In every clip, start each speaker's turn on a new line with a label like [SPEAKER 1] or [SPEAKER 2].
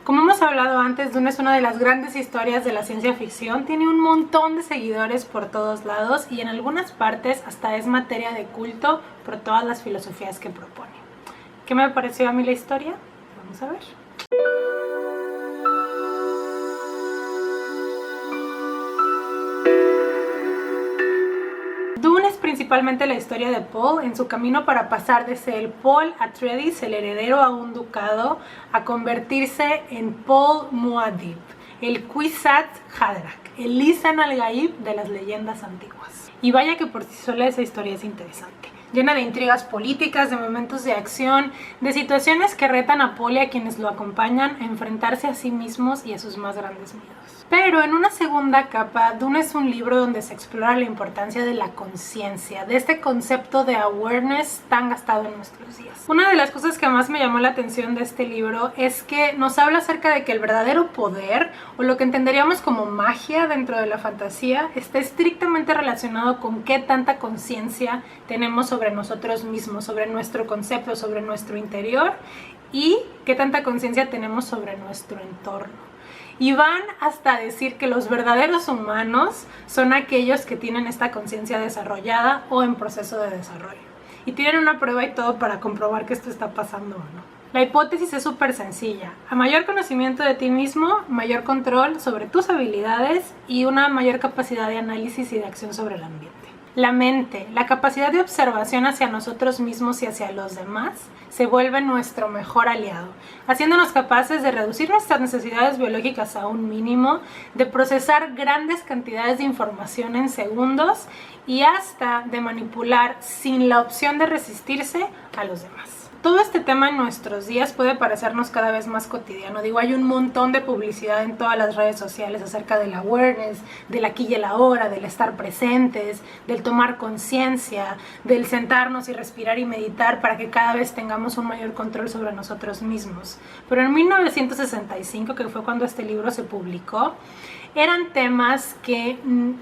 [SPEAKER 1] Como hemos hablado antes, Dune es una de las grandes historias de la ciencia ficción, tiene un montón de seguidores por todos lados y en algunas partes hasta es materia de culto por todas las filosofías que propone. ¿Qué me pareció a mí la historia? Vamos a ver. Dune es principalmente la historia de Paul en su camino para pasar de ser Paul Atreides, el heredero a un ducado, a convertirse en Paul Muad'Dib, el Kwisatz Haderach, el Lisan al-Gaib de las leyendas antiguas. Y vaya que por sí sola esa historia es interesante, llena de intrigas políticas, de momentos de acción, de situaciones que retan a Paul y a quienes lo acompañan a enfrentarse a sí mismos y a sus más grandes miedos. Pero en una segunda capa, Dune es un libro donde se explora la importancia de la conciencia, de este concepto de awareness tan gastado en nuestros días. Una de las cosas que más me llamó la atención de este libro es que nos habla acerca de que el verdadero poder, o lo que entenderíamos como magia dentro de la fantasía, está estrictamente relacionado con qué tanta conciencia tenemos sobre nosotros mismos, sobre nuestro concepto, sobre nuestro interior y qué tanta conciencia tenemos sobre nuestro entorno. Y van hasta decir que los verdaderos humanos son aquellos que tienen esta conciencia desarrollada o en proceso de desarrollo. Y tienen una prueba y todo para comprobar que esto está pasando o no. La hipótesis es súper sencilla. A mayor conocimiento de ti mismo, mayor control sobre tus habilidades y una mayor capacidad de análisis y de acción sobre el ambiente. La mente, la capacidad de observación hacia nosotros mismos y hacia los demás, se vuelve nuestro mejor aliado, haciéndonos capaces de reducir nuestras necesidades biológicas a un mínimo, de procesar grandes cantidades de información en segundos y hasta de manipular sin la opción de resistirse a los demás. Todo este tema en nuestros días puede parecernos cada vez más cotidiano. Hay un montón de publicidad en todas las redes sociales acerca del awareness, del aquí y el ahora, del estar presentes, del tomar conciencia, del sentarnos y respirar y meditar para que cada vez tengamos un mayor control sobre nosotros mismos. Pero en 1965, que fue cuando este libro se publicó, eran temas que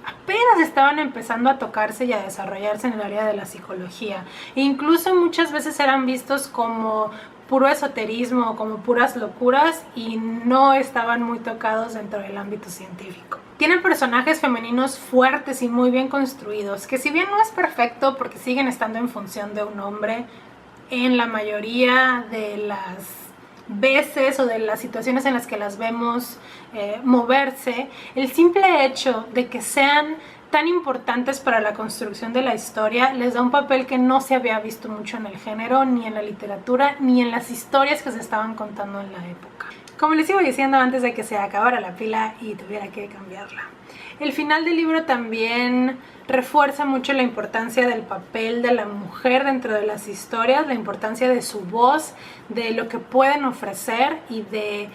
[SPEAKER 1] apenas estaban empezando a tocarse y a desarrollarse en el área de la psicología. E incluso muchas veces eran vistos como puro esoterismo o como puras locuras y no estaban muy tocados dentro del ámbito científico. Tienen personajes femeninos fuertes y muy bien construidos, que si bien no es perfecto porque siguen estando en función de un hombre, en la mayoría de las veces o de las situaciones en las que las vemos moverse, el simple hecho de que sean tan importantes para la construcción de la historia les da un papel que no se había visto mucho en el género, ni en la literatura, ni en las historias que se estaban contando en la época. Como les iba diciendo antes de que se acabara la pila y tuviera que cambiarla, el final del libro también refuerza mucho la importancia del papel de la mujer dentro de las historias, la importancia de su voz, de lo que pueden ofrecer y de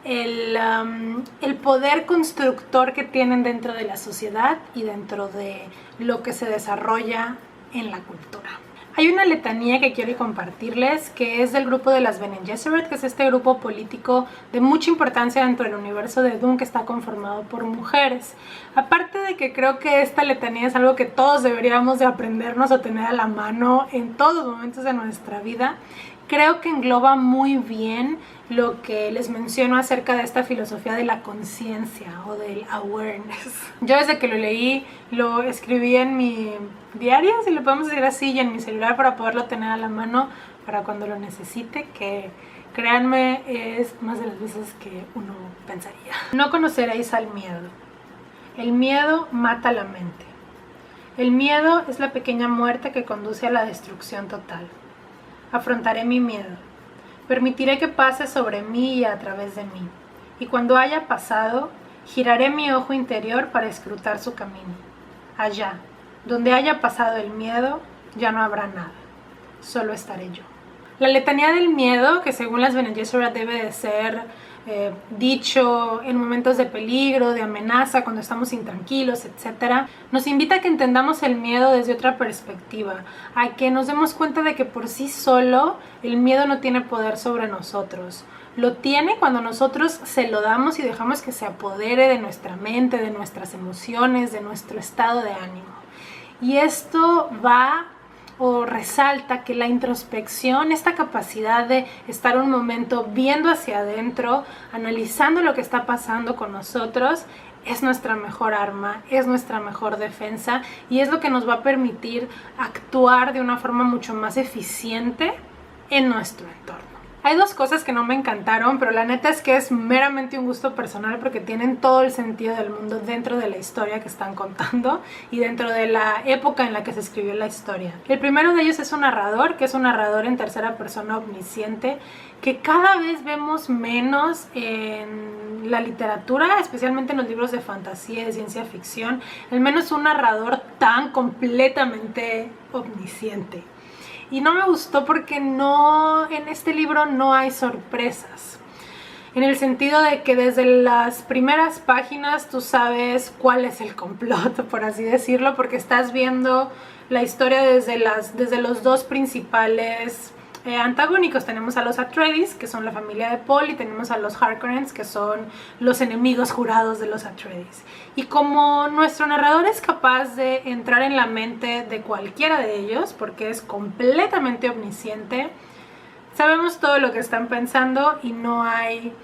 [SPEAKER 1] el poder constructor que tienen dentro de la sociedad y dentro de lo que se desarrolla en la cultura. Hay una letanía que quiero compartirles que es del grupo de las Bene Gesserit, que es este grupo político de mucha importancia dentro del universo de Dune que está conformado por mujeres. Aparte de que creo que esta letanía es algo que todos deberíamos de aprendernos o tener a la mano en todos los momentos de nuestra vida, creo que engloba muy bien lo que les menciono acerca de esta filosofía de la conciencia o del awareness. Yo desde que lo leí, lo escribí en mi diario, si lo podemos decir así, y en mi celular para poderlo tener a la mano para cuando lo necesite, que créanme es más de las veces que uno pensaría. No conoceréis al miedo. El miedo mata la mente. El miedo es la pequeña muerte que conduce a la destrucción total. Afrontaré mi miedo. Permitiré que pase sobre mí y a través de mí. Y cuando haya pasado, giraré mi ojo interior para escrutar su camino. Allá, donde haya pasado el miedo, ya no habrá nada. Solo estaré yo. La letanía del miedo, que según las Bene Gesserit debe de ser dicho en momentos de peligro, de amenaza, cuando estamos intranquilos, etc., nos invita a que entendamos el miedo desde otra perspectiva, a que nos demos cuenta de que por sí solo el miedo no tiene poder sobre nosotros. Lo tiene cuando nosotros se lo damos y dejamos que se apodere de nuestra mente, de nuestras emociones, de nuestro estado de ánimo. Y esto va o resalta que la introspección, esta capacidad de estar un momento viendo hacia adentro, analizando lo que está pasando con nosotros, es nuestra mejor arma, es nuestra mejor defensa y es lo que nos va a permitir actuar de una forma mucho más eficiente en nuestro entorno. Hay dos cosas que no me encantaron, pero la neta es que es meramente un gusto personal porque tienen todo el sentido del mundo dentro de la historia que están contando y dentro de la época en la que se escribió la historia. El primero de ellos es un narrador, que es un narrador en tercera persona omnisciente, que cada vez vemos menos en la literatura, especialmente en los libros de fantasía y de ciencia ficción, al menos un narrador tan completamente omnisciente. Y no me gustó porque en este libro no hay sorpresas. En el sentido de que desde las primeras páginas tú sabes cuál es el complot, por así decirlo, porque estás viendo la historia desde los dos principales antagónicos. Tenemos a los Atreides, que son la familia de Paul, y tenemos a los Harkonnens, que son los enemigos jurados de los Atreides. Y como nuestro narrador es capaz de entrar en la mente de cualquiera de ellos, porque es completamente omnisciente, sabemos todo lo que están pensando y no hay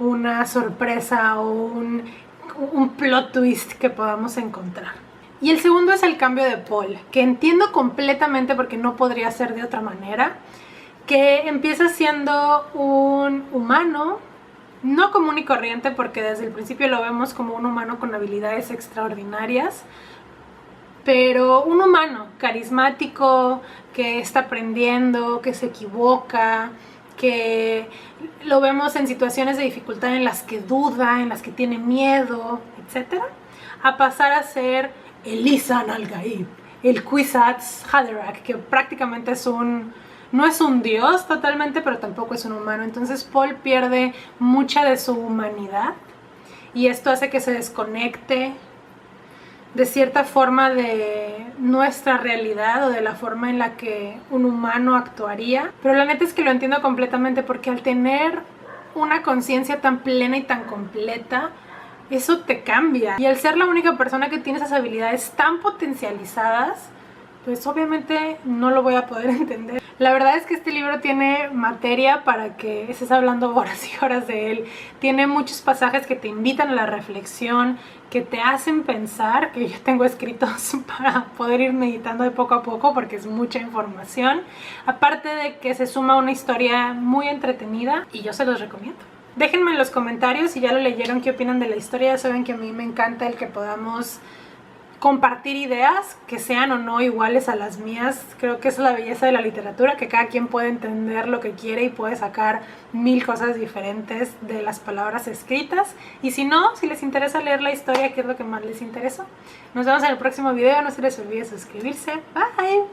[SPEAKER 1] una sorpresa o un plot twist que podamos encontrar. Y el segundo es el cambio de Paul, que entiendo completamente porque no podría ser de otra manera, que empieza siendo un humano, no común y corriente, porque desde el principio lo vemos como un humano con habilidades extraordinarias, pero un humano carismático, que está aprendiendo, que se equivoca, que lo vemos en situaciones de dificultad en las que duda, en las que tiene miedo, etc., a pasar a ser el Lisan al-Gaib, el Kwisatz Haderach, que prácticamente no es un dios totalmente, pero tampoco es un humano. Entonces Paul pierde mucha de su humanidad y esto hace que se desconecte de cierta forma de nuestra realidad o de la forma en la que un humano actuaría. Pero la neta es que lo entiendo completamente, porque al tener una conciencia tan plena y tan completa, eso te cambia. Y al ser la única persona que tiene esas habilidades tan potencializadas, pues obviamente no lo voy a poder entender. La verdad es que este libro tiene materia para que estés hablando horas y horas de él. Tiene muchos pasajes que te invitan a la reflexión, que te hacen pensar, que yo tengo escritos para poder ir meditando de poco a poco porque es mucha información. Aparte de que se suma una historia muy entretenida y yo se los recomiendo. Déjenme en los comentarios si ya lo leyeron, qué opinan de la historia. Ya saben que a mí me encanta el que podamos compartir ideas que sean o no iguales a las mías. Creo que esa es la belleza de la literatura, que cada quien puede entender lo que quiere y puede sacar 1000 cosas diferentes de las palabras escritas. Y si no, si les interesa leer la historia, que es lo que más les interesó. Nos vemos en el próximo video. No se les olvide suscribirse. Bye.